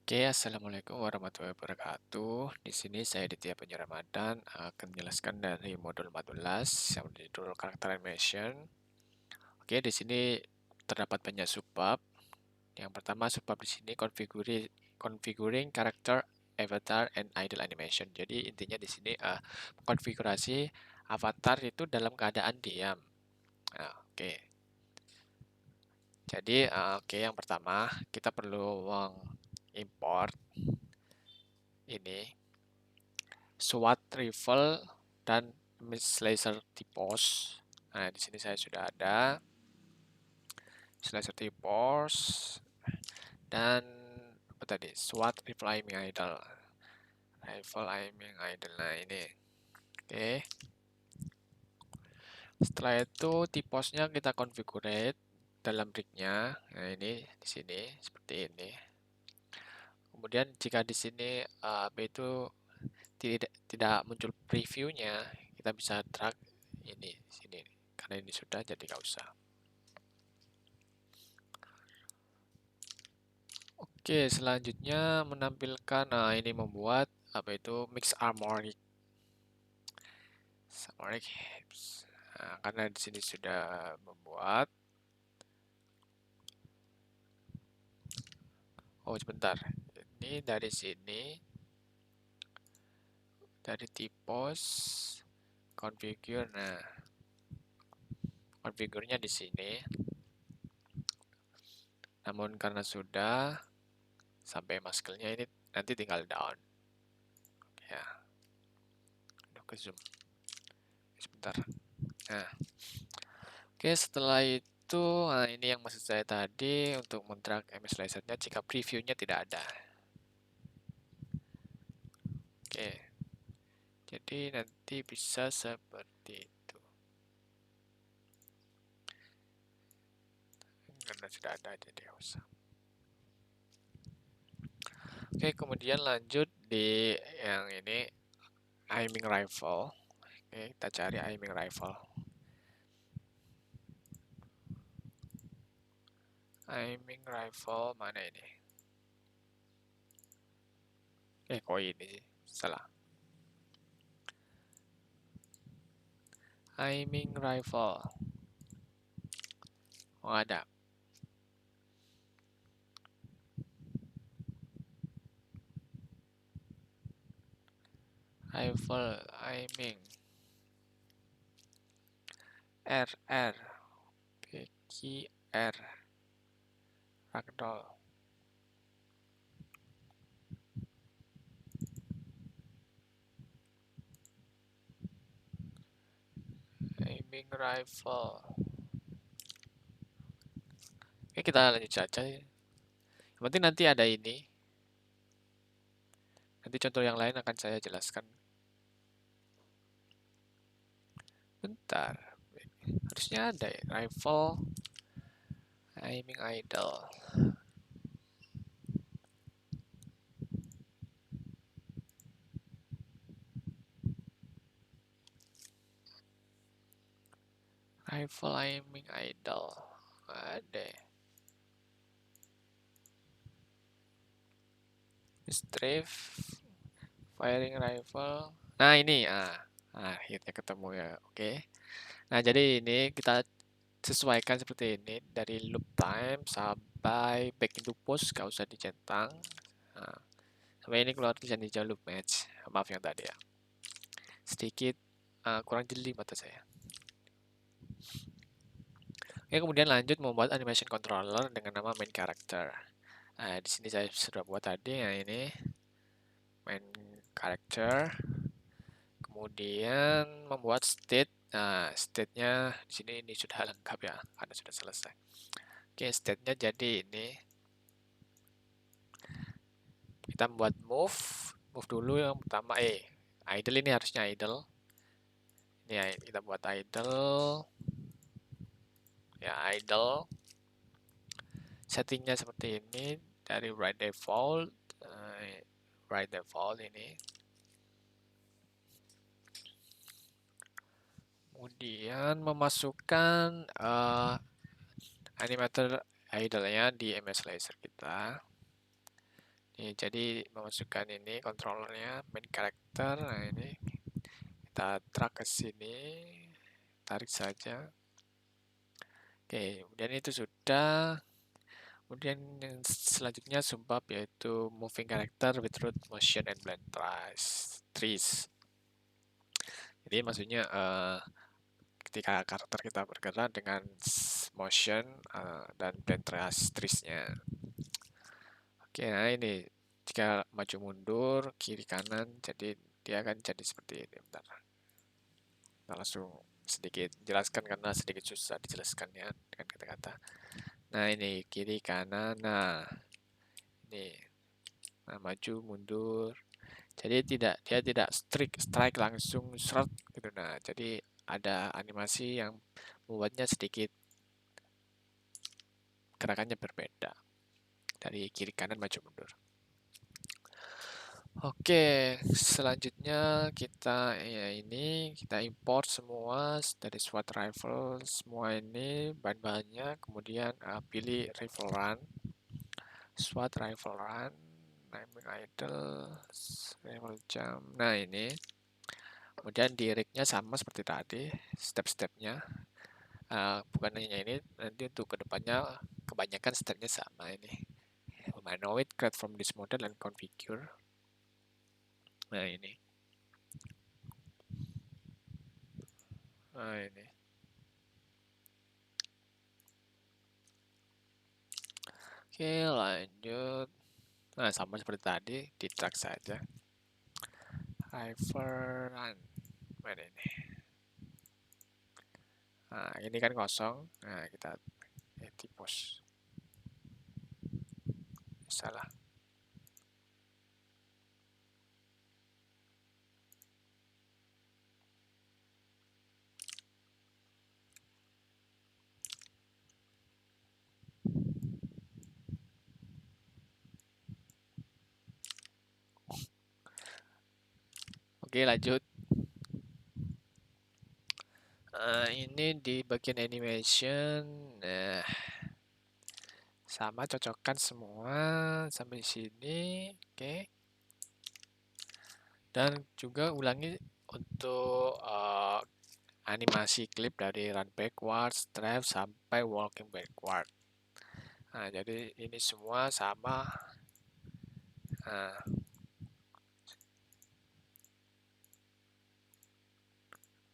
Oke, assalamualaikum warahmatullahi wabarakatuh. Di sini saya Ditya Panji Ramadan akan menjelaskan dari modul 14 yang berjudul Character Animation. Oke, di sini terdapat banyak subbab. Yang pertama subbab di sini configuring character, avatar, and idle animation. Jadi intinya di sini konfigurasi avatar itu dalam keadaan diam. Oke. Jadi oke, yang pertama kita perlu mengimport ini SWAT rifle dan laser T-pose. Nah, di sini saya sudah ada laser T-pose dan apa tadi? SWAT rifle aiming idle. Rifle aiming idle. Nah, ini. Oke. Setelah itu T-pose-nya kita configure dalam rig-nya. Nah, ini di sini seperti ini. Kemudian jika di sini apa itu tidak muncul previewnya, kita bisa drag ini sini karena ini sudah, jadi nggak usah. Oke, selanjutnya menampilkan, nah ini membuat apa itu mix armoric hips. Nah, karena di sini sudah membuat. Oh sebentar, ini dari sini dari T-pose configure. Nah, configure-nya di sini. Namun karena sudah sampai muscle-nya ini nanti tinggal down. Ya, udah ke zoom. Sebentar. Nah, oke, setelah itu, nah ini yang maksud saya tadi untuk men-drag image lasernya jika previewnya tidak ada. Oke, jadi nanti bisa seperti itu. Karena sudah ada, jadi nggak usah. Oke, kemudian lanjut di yang ini aiming rifle. Oke, kita cari aiming rifle. Aiming rifle mana ini? Kok ini sih? Salah. Aiming rifle. Oh, ada. Rifle aiming. RR. PQR. Ragdoll. Aiming rifle. Oke, kita lanjut saja. Yang penting nanti ada ini. Nanti contoh yang lain akan saya jelaskan. Bentar. Harusnya ada ya. Rifle. Aiming idle. Rifle aiming idle. Ada. Strafe. Firing rifle. Nah ini. Akhirnya ketemu ya. Oke. Nah jadi ini kita sesuaikan seperti ini. Dari loop time sampai back into pose. Gak usah dicentang. Nah, sampai ini keluar tulisan hijau loop match. Maaf yang tadi ya. Sedikit kurang jeli mata saya. Oke, kemudian lanjut membuat animation controller dengan nama main character. Nah, di sini saya sudah buat tadi ya, ini main character. Kemudian membuat state. Nah, state-nya di sini ini sudah lengkap ya, karena sudah selesai. Oke, state-nya jadi ini. Kita membuat move dulu yang pertama. Idle ini harusnya idle. Ini ya, kita buat idle. Ya, idle. Settingnya seperti ini dari right default ini. Kemudian memasukkan animator idle-nya di image laser kita. Nih, jadi memasukkan ini controllernya main character. Nah, ini kita drag ke sini, tarik saja. Oke, kemudian itu sudah. Kemudian yang selanjutnya subbab yaitu moving character with root motion and blend trees. Jadi maksudnya ketika karakter kita bergerak dengan motion dan blend trees-nya. Oke, nah ini jika maju mundur kiri kanan, jadi dia akan jadi seperti ini. Bentar, kita langsung sedikit jelaskan karena sedikit susah dijelaskannya dengan kata-kata. Nah ini kiri kanan, nah ini, nah maju mundur. Jadi dia tidak strike langsung short gitu. Nah jadi ada animasi yang membuatnya sedikit gerakannya berbeda dari kiri kanan maju mundur. Oke, selanjutnya kita kita import semua dari SWAT rifle, semua ini bahan-bahannya, kemudian pilih rifle run, SWAT rifle run, naming idle, rifle jump. Nah ini, kemudian di rignya sama seperti tadi, step-stepnya. Bukan hanya ini, nanti untuk kedepannya kebanyakan stepnya sama ini. Humanoid, create from this model and configure. Nah ini. Nah ini. Oke, lanjut. Nah, sama seperti tadi, di track saja. Run. Mana ini? Nah, ini kan kosong. Nah, kita tipos. Salah. Oke, lanjut. Ini di bagian animation. Nah, sama cocokkan semua sampai sini. Oke. Dan juga ulangi untuk animasi klip dari run backwards, drive sampai walking backward. Nah, jadi ini semua sama. Nah,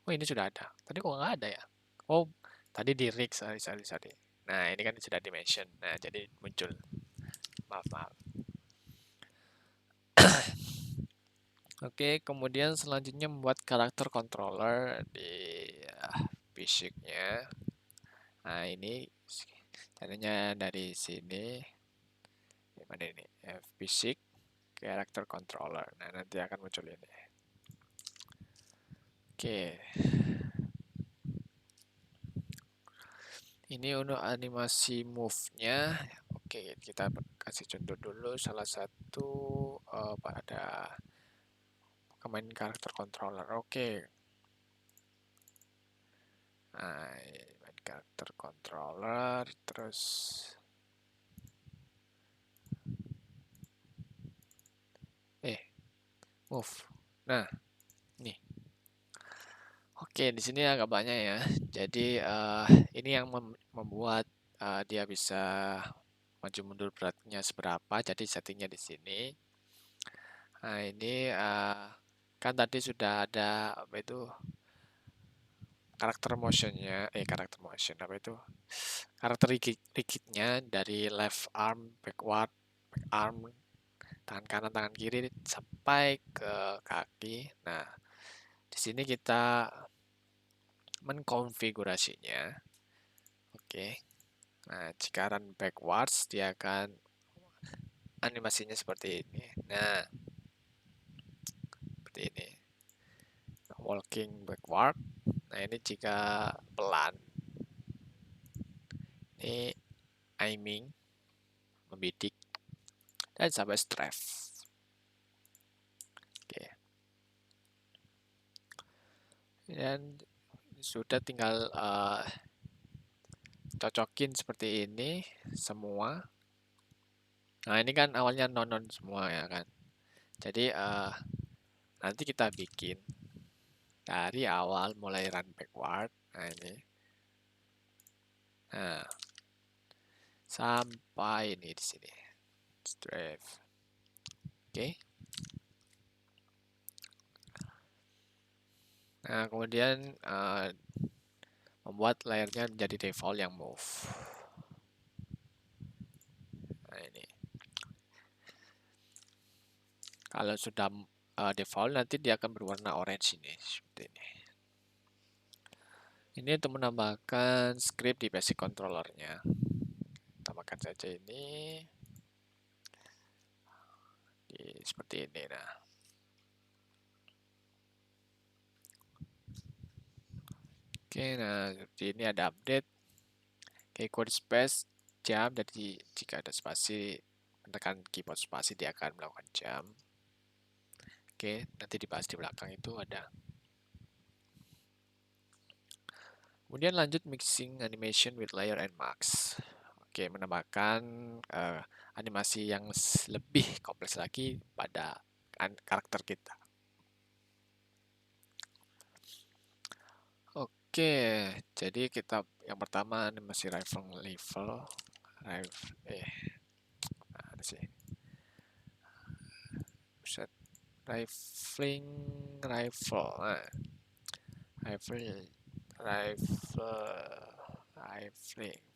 oh ini sudah ada. Tadi kok nggak ada ya? Oh, tadi di rig, sorry. Nah, ini kan sudah dimention. Nah, jadi muncul. Maaf. Oke, kemudian selanjutnya membuat karakter controller di fisiknya. Nah, ini caranya dari sini. Mana ini? Fisik, karakter controller. Nah, nanti akan muncul ini. Oke. Ini untuk animasi move-nya. Oke, kita kasih contoh dulu salah satu pada main karakter controller. Oke. Nah, main karakter controller terus move. Nah, nih. Oke, di sini agak banyak ya. Jadi ini yang membuat dia bisa maju mundur beratnya seberapa. Jadi settingnya di sini. Nah, ini kan tadi sudah ada apa itu karakter motion apa itu karakter rigidnya dari left arm, backward, back arm, tangan kanan, tangan kiri sampai ke kaki. Nah, di sini kita menkonfigurasinya. Oke. Nah, jika run backwards dia akan animasinya seperti ini. Nah, seperti ini. Walking backward. Nah, ini jika pelan. Ini aiming, membidik, dan sampai strafe. Oke. Dan sudah tinggal cocokin seperti ini semua. Nah, ini kan awalnya non semua ya kan. Jadi nanti kita bikin dari awal mulai run backward. Nah, ini. Nah, sampai ini di sini. Drive. Oke. Nah, kemudian membuat layernya menjadi default yang move. Nah, ini. Kalau sudah default nanti dia akan berwarna orange ini seperti ini. Ini untuk menambahkan script di basic controllernya. Tambahkan saja ini seperti ini. Nah, oke, nah seperti ini ada update. Keyboard space jam, jadi jika ada spasi menekan keyboard spasi dia akan melakukan jam. Oke, nanti dibahas di belakang itu ada. Kemudian lanjut mixing animation with layer and mask. Oke, menambahkan animasi yang lebih kompleks lagi pada karakter kita. Oke, jadi kita yang pertama animasi rifle level, ada sih, set rifling rifle, nah, rifle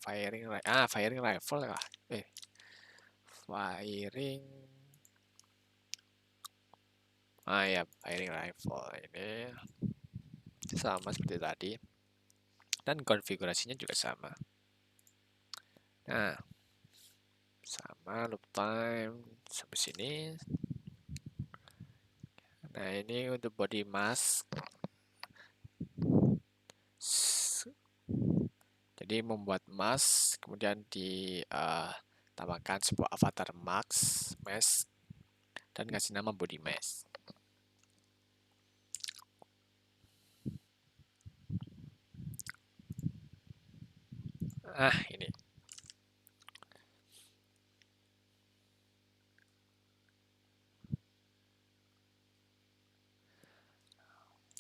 firing rifle lah, firing, ya firing rifle ini sama seperti tadi dan konfigurasinya juga sama. Nah, sama loop time sampai sini. Nah, ini untuk body mask. Jadi membuat mask, kemudian ditambahkan sebuah avatar mask, dan kasih nama body mask. Ini.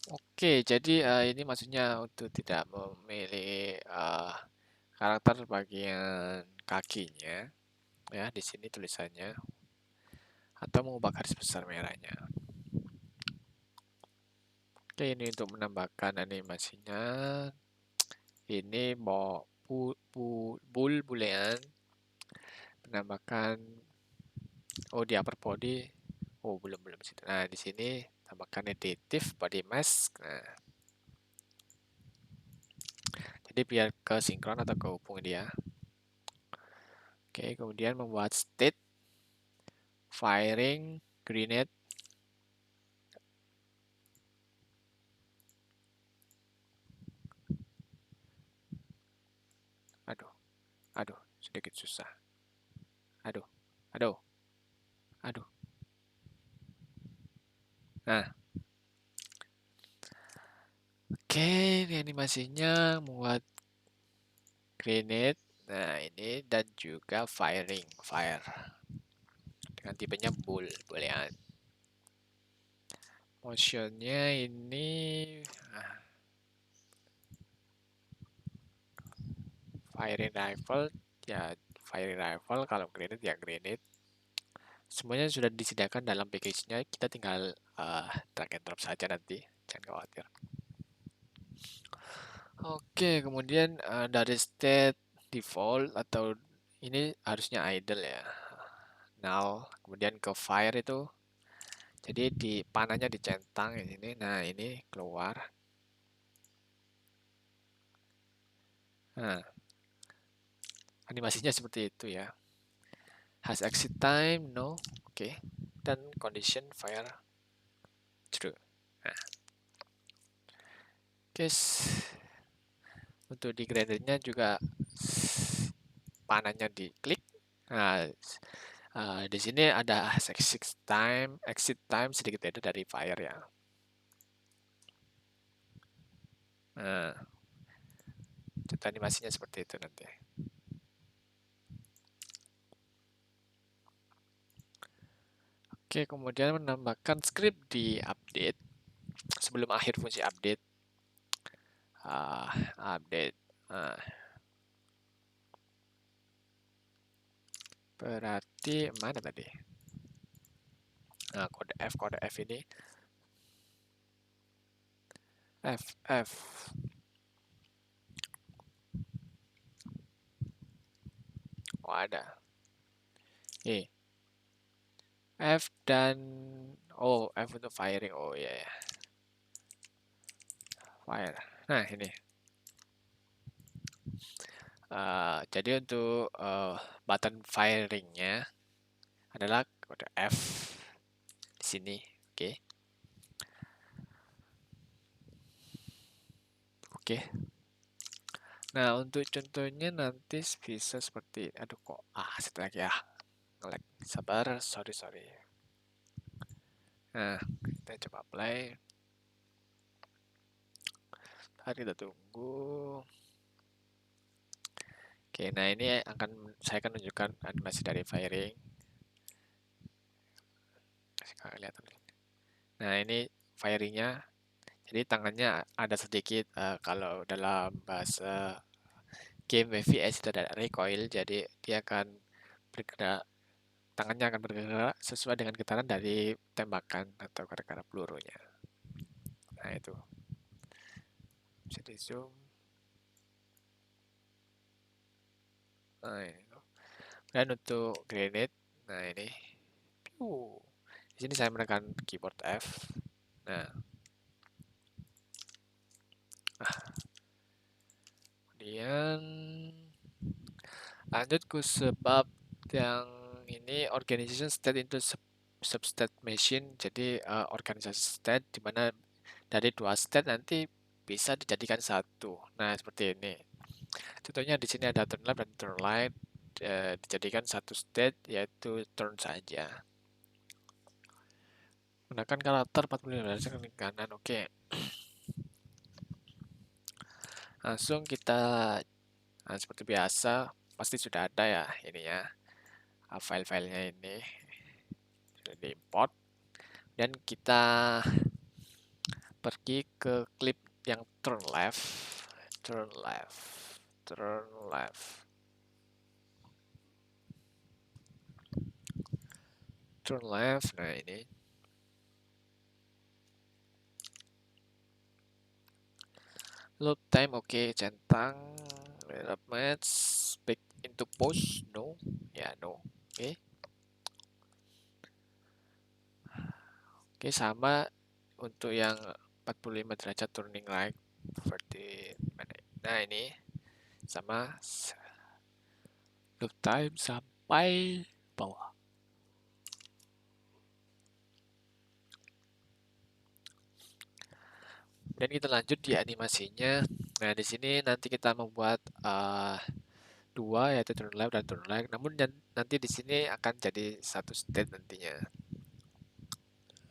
Oke, jadi ini maksudnya untuk tidak memilih karakter bagian kakinya, ya di sini tulisannya, atau mengubah garis besar merahnya. Oke, ini untuk menambahkan animasinya. Ini mau boolean, menambahkan di upper body. Belum situ. Nah, di sini tambahkan additive body mask. Nah, jadi biar ke sinkron atau kehubung dia. Oke, kemudian membuat state firing grenade. Aduh, sedikit susah. Aduh. Nah, oke, ini animasinya membuat grenade. Nah, ini dan juga fire dengan tipenya boolean. Motionnya ini firing rifle, ya firing rifle, kalau grenade ya grenade. Semuanya sudah disediakan dalam package-nya, kita tinggal drag and drop saja nanti, jangan khawatir. Oke, kemudian dari state default atau ini harusnya idle ya, null. Kemudian ke fire itu, jadi di panahnya dicentang ini. Nah, ini keluar. Nah, animasinya seperti itu ya. Has exit time, no. Oke. Dan condition fire true. Nah, guys, untuk di grenade-nya juga panahnya diklik. Nah, di sini ada exit time sedikit beda dari fire ya. Nah, contoh animasinya seperti itu nanti. Oke, kemudian menambahkan script di update sebelum akhir fungsi update. Update. Berarti mana tadi? Nah, kode F ini F. Oh, ada. F dan F untuk firing. Oh iya ya. Fire. Nah, ini. Jadi untuk button firingnya adalah kode F di sini. Oke. Oke. Nah, untuk contohnya nanti bisa seperti, aduh kok, satu lagi ya. Nge-lag. Sabar, sorry. Nah, kita coba play. Tadi kita tunggu. Oke, nah ini saya akan menunjukkan animasi dari firing. Kasih lihat. Nah, ini firingnya. Jadi tangannya ada sedikit kalau dalam bahasa game FPS itu ada recoil, jadi dia akan bergerak, tangannya akan bergerak sesuai dengan getaran dari tembakan atau kira-kira pelurunya. Nah itu bisa di zoom. Nah ini. Dan untuk grenade, nah ini, di sini saya menekan keyboard F. Nah, kemudian lanjut ke sebab yang ini organization state into substate machine. Jadi organisasi state di mana dari 2 state nanti bisa dijadikan satu. Nah, seperti ini. Contohnya di sini ada turn left dan turn right, dijadikan satu state yaitu turn saja. Gunakan karakter 45 ke kanan. Oke. Langsung kita seperti biasa pasti sudah ada ya ini ya. File-filenya ini sudah diimport dan kita pergi ke klip yang turn left. Nah ini load time oke, centang match back into pose no ya no. Oke, sama untuk yang 45 derajat turning right seperti mana. Nah ini sama loop time sampai bawah. Dan kita lanjut di animasinya. Nah di sini nanti kita membuat dua yaitu turn left dan turn right. Namun nanti di sini akan jadi satu state nantinya.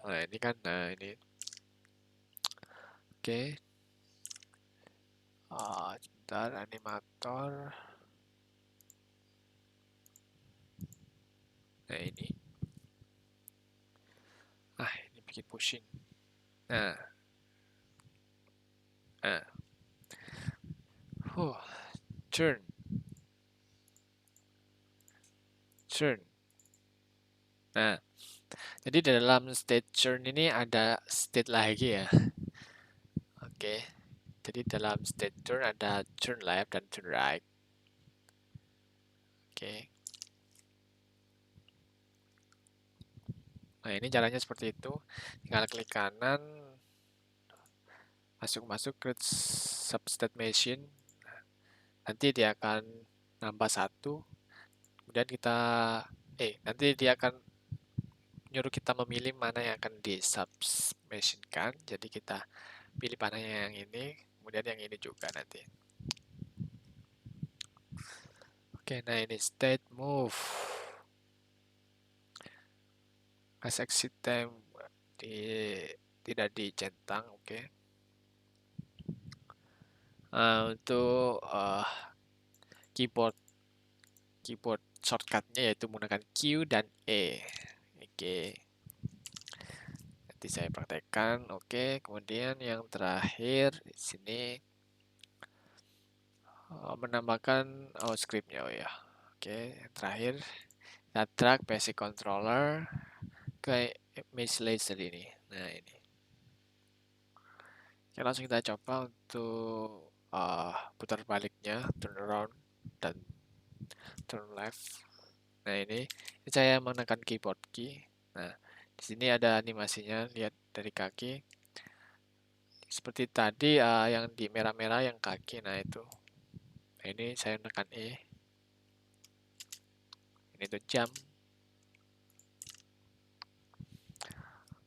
Nah ini kan, nah ini. Oke. Sebentar animator. Nah ini. Ini bikin pushing. Nah. Turn. Nah, jadi dalam state turn ini ada state lagi ya. Oke. Jadi dalam state turn ada turn left dan turn right. Oke. Nah, ini caranya seperti itu. Tinggal klik kanan, masuk ke substate machine. Nanti dia akan nambah satu. Kemudian nanti dia akan nyuruh kita memilih mana yang akan di submachine-kan. Jadi kita pilih panahnya yang ini, kemudian yang ini juga nanti. Oke, nah ini state move. As exit time tidak dicentang, oke. Untuk keyboard shortcutnya yaitu menggunakan Q dan E. Oke. nanti saya praktekkan. Oke, kemudian yang terakhir di sini menambahkan scriptnya. Oh ya, oke. Yang terakhir kita drag basic controller ke mesh laser ini. Nah ini. Oke, langsung kita coba untuk putar baliknya, turn around dan turn left. Nah ini saya menekan keyboard key. Nah di sini ada animasinya, lihat dari kaki. Seperti tadi yang di merah-merah yang kaki, nah itu. Nah, ini saya menekan E. Ini tuh jam.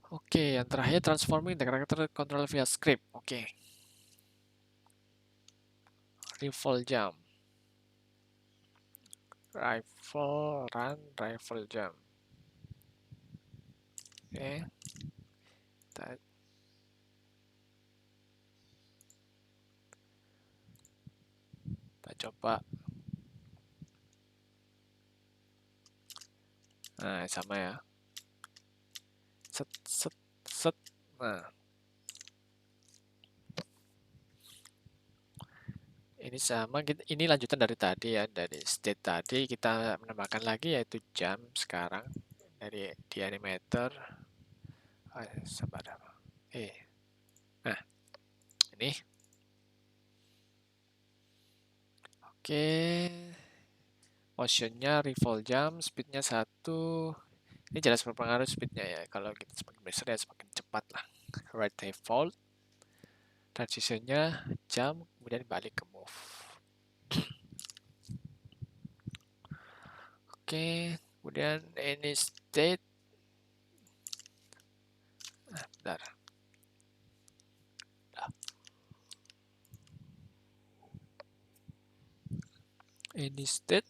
Oke, yang terakhir transforming the character control via script. Oke. Rifle jump. Rifle run, rifle jump. Oke. Kita coba. Nah, sama ya. Set, set, set. Nah. Ini sama, ini lanjutan dari tadi ya, dari state tadi kita menambahkan lagi yaitu jam sekarang dari di animator. Sabar apa? Nah, ini. Oke. Motionnya revolve jam, speednya 1. Ini jelas berpengaruh speednya ya. Kalau kita semakin besar ya semakin cepat lah. Right default. Transitionnya jam, kemudian balik ke move. Oke, kemudian any state. Bentar. Any state.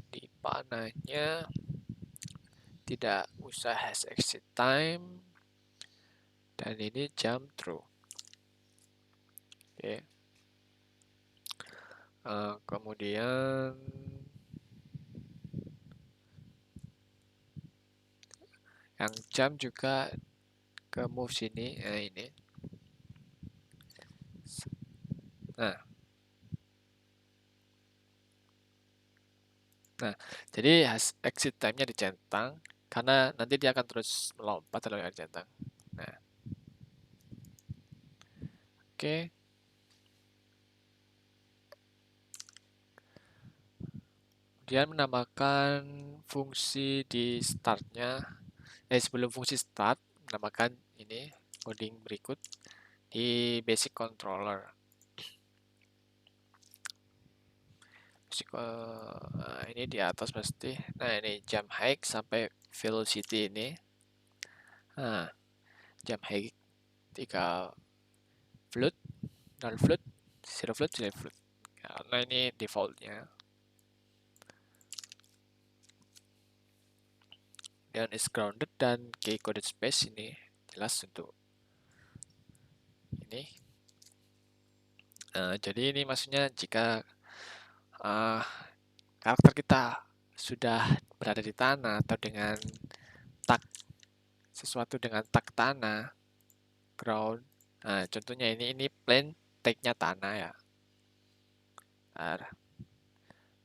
Di panahnya tidak usah has exit time. Dan ini jump through. Oke. Kemudian yang jump juga ke move sini. Nah, ini. Nah, jadi exit time-nya dicentang karena nanti dia akan terus melompat kalau nggak dicentang. Nah, oke. Kemudian menambahkan fungsi di startnya. Sebelum fungsi start, menambahkan ini coding berikut di basic controller. Ini di atas pasti. Nah, ini jump height sampai velocity ini. Nah, jump height 3 float, 0 float, 0 float, 0 float. Karena ini defaultnya. Dan is grounded dan key coded space ini jelas untuk ini. Jadi ini maksudnya jika karakter kita sudah berada di tanah atau dengan tag sesuatu dengan tag tanah ground. Contohnya ini plane tag-nya tanah ya.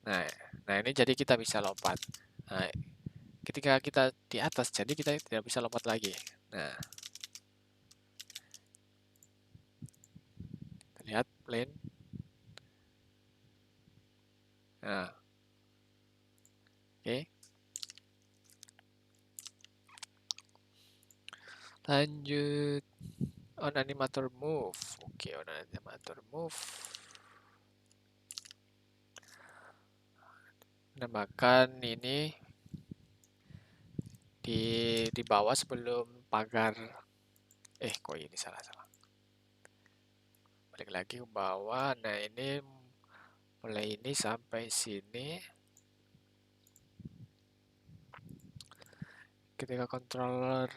Nah, ini jadi kita bisa lompat. Nah, ketika kita di atas jadi kita tidak bisa lompat lagi. Nah, lihat plane. Nah, oke. Lanjut on animator move. Oke, on animator move. Menambahkan ini di bawah sebelum pagar. Kok ini salah. Balik lagi ke bawah. Nah, ini mulai ini sampai sini. Ketika controller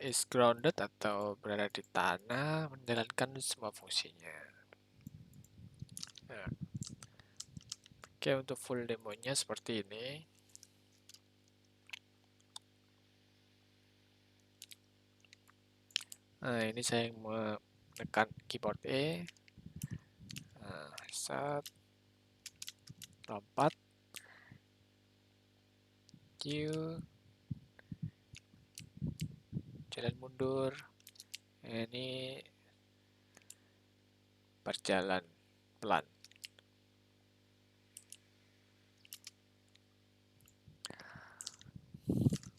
is grounded atau berada di tanah, menjalankan semua fungsinya. Nah. Oke, untuk full demonya seperti ini. Nah, ini saya menekan keyboard E. Nah, set, lompat, Q, jalan mundur. Ini berjalan pelan.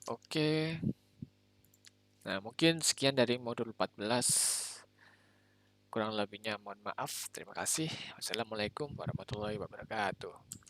Oke. Nah, mungkin sekian dari modul 14. Kurang lebihnya mohon maaf. Terima kasih. Wassalamualaikum warahmatullahi wabarakatuh.